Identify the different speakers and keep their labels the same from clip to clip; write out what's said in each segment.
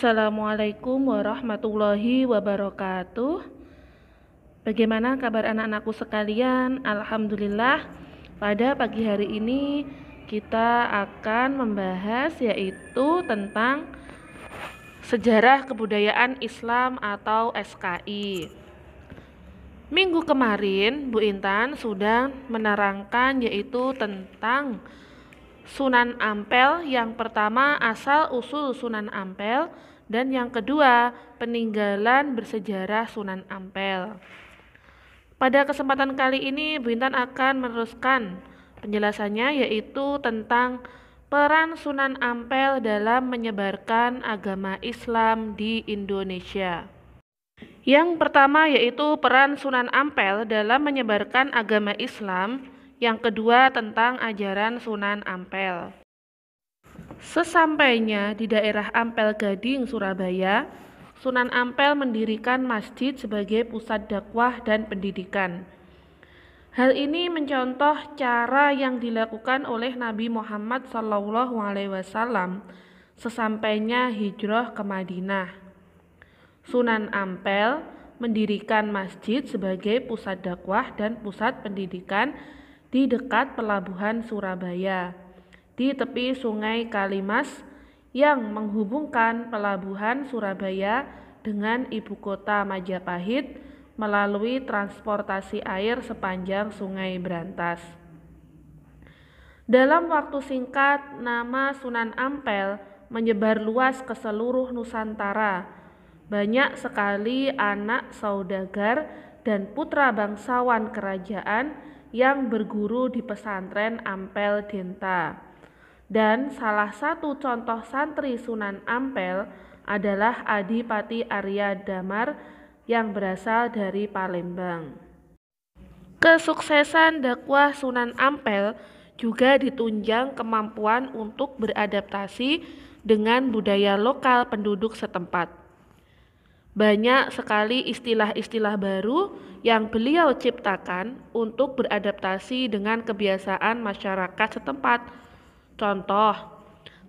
Speaker 1: Assalamualaikum warahmatullahi wabarakatuh. Bagaimana kabar anak-anakku sekalian? Alhamdulillah, pada pagi hari ini kita akan membahas yaitu tentang sejarah kebudayaan Islam atau SKI. Minggu kemarin Bu Intan sudah menerangkan yaitu tentang Sunan Ampel. Yang pertama, asal-usul Sunan Ampel, dan yang kedua, peninggalan bersejarah Sunan Ampel. Pada kesempatan kali ini Bu Intan akan meneruskan penjelasannya yaitu tentang peran Sunan Ampel dalam menyebarkan agama Islam di Indonesia. Yang pertama yaitu peran Sunan Ampel dalam menyebarkan agama Islam. Yang kedua tentang ajaran Sunan Ampel. Sesampainya di daerah Ampel Gading, Surabaya, Sunan Ampel mendirikan masjid sebagai pusat dakwah dan pendidikan. Hal ini mencontoh cara yang dilakukan oleh Nabi Muhammad SAW sesampainya hijrah ke Madinah. Sunan Ampel mendirikan masjid sebagai pusat dakwah dan pusat pendidikan di dekat pelabuhan Surabaya, di tepi Sungai Kalimas yang menghubungkan pelabuhan Surabaya dengan ibu kota Majapahit melalui transportasi air sepanjang Sungai Brantas. Dalam waktu singkat, nama Sunan Ampel menyebar luas ke seluruh Nusantara. Banyak sekali anak saudagar dan putra bangsawan kerajaan yang berguru di pesantren Ampel Denta. Dan salah satu contoh santri Sunan Ampel adalah Adipati Arya Damar yang berasal dari Palembang. Kesuksesan dakwah Sunan Ampel juga ditunjang kemampuan untuk beradaptasi dengan budaya lokal penduduk setempat. Banyak sekali istilah-istilah baru yang beliau ciptakan untuk beradaptasi dengan kebiasaan masyarakat setempat. Contoh,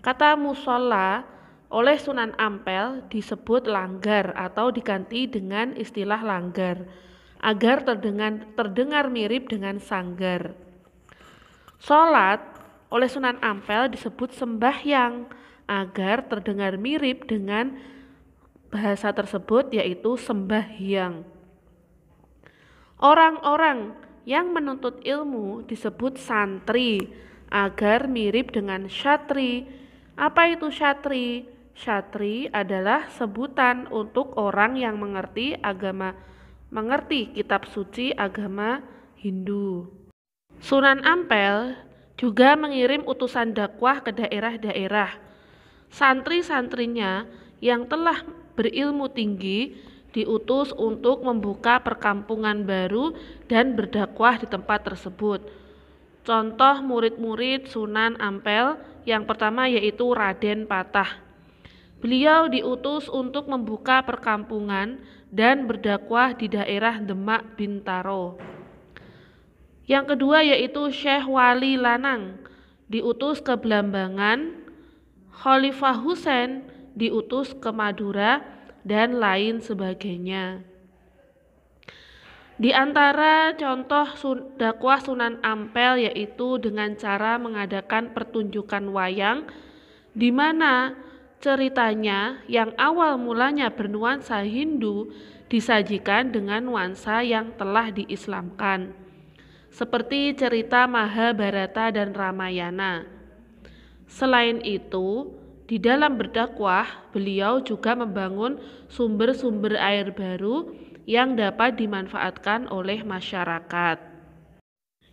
Speaker 1: kata musola oleh Sunan Ampel disebut langgar atau diganti dengan istilah langgar agar terdengar mirip dengan sanggar. Sholat oleh Sunan Ampel disebut sembahyang agar terdengar mirip dengan bahasa tersebut yaitu sembahyang. Orang-orang yang menuntut ilmu disebut santri agar mirip dengan syatri. Apa itu syatri? Syatri adalah sebutan untuk orang yang mengerti kitab suci agama Hindu. Sunan Ampel juga mengirim utusan dakwah ke daerah-daerah. Santri-santrinya yang telah berilmu tinggi diutus untuk membuka perkampungan baru dan berdakwah di tempat tersebut. Contoh murid-murid Sunan Ampel yang pertama yaitu Raden Patah. Beliau diutus untuk membuka perkampungan dan berdakwah di daerah Demak Bintaro. Yang kedua yaitu Syekh Wali Lanang, diutus ke Blambangan. Khalifah Husain diutus ke Madura dan lain sebagainya. Di antara contoh dakwah Sunan Ampel yaitu dengan cara mengadakan pertunjukan wayang di mana ceritanya yang awal mulanya bernuansa Hindu disajikan dengan nuansa yang telah diislamkan, seperti cerita Mahabharata dan Ramayana. Selain itu, di dalam berdakwah, beliau juga membangun sumber-sumber air baru yang dapat dimanfaatkan oleh masyarakat.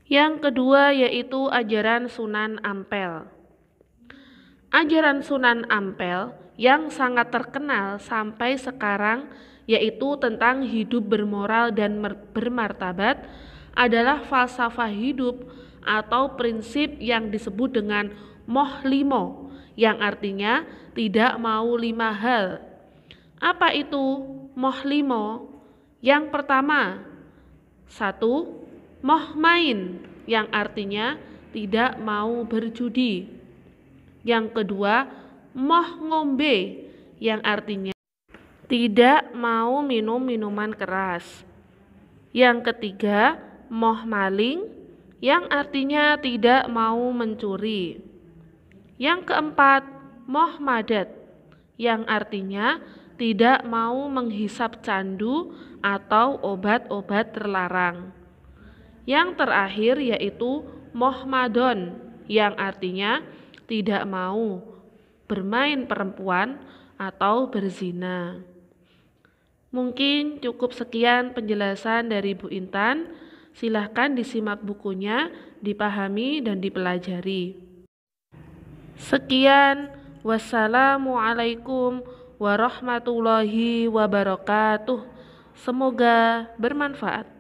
Speaker 1: Yang kedua yaitu ajaran Sunan Ampel. Ajaran Sunan Ampel yang sangat terkenal sampai sekarang yaitu tentang hidup bermoral dan bermartabat adalah falsafah hidup atau prinsip yang disebut dengan Moh Limo, yang artinya tidak mau 5 hal. Apa itu Moh Limo? Yang pertama, 1. Moh main, yang artinya tidak mau berjudi. Yang kedua, moh ngombe, yang artinya tidak mau minum minuman keras. Yang ketiga, moh maling, yang artinya tidak mau mencuri. Yang keempat, moh madat, yang artinya tidak mau menghisap candu atau obat-obat terlarang. Yang terakhir yaitu moh madon, yang artinya tidak mau bermain perempuan atau berzina. Mungkin cukup sekian penjelasan dari Bu Intan. Silahkan disimak bukunya, dipahami dan dipelajari. Sekian, wassalamualaikum warahmatullahi wabarakatuh. Semoga bermanfaat.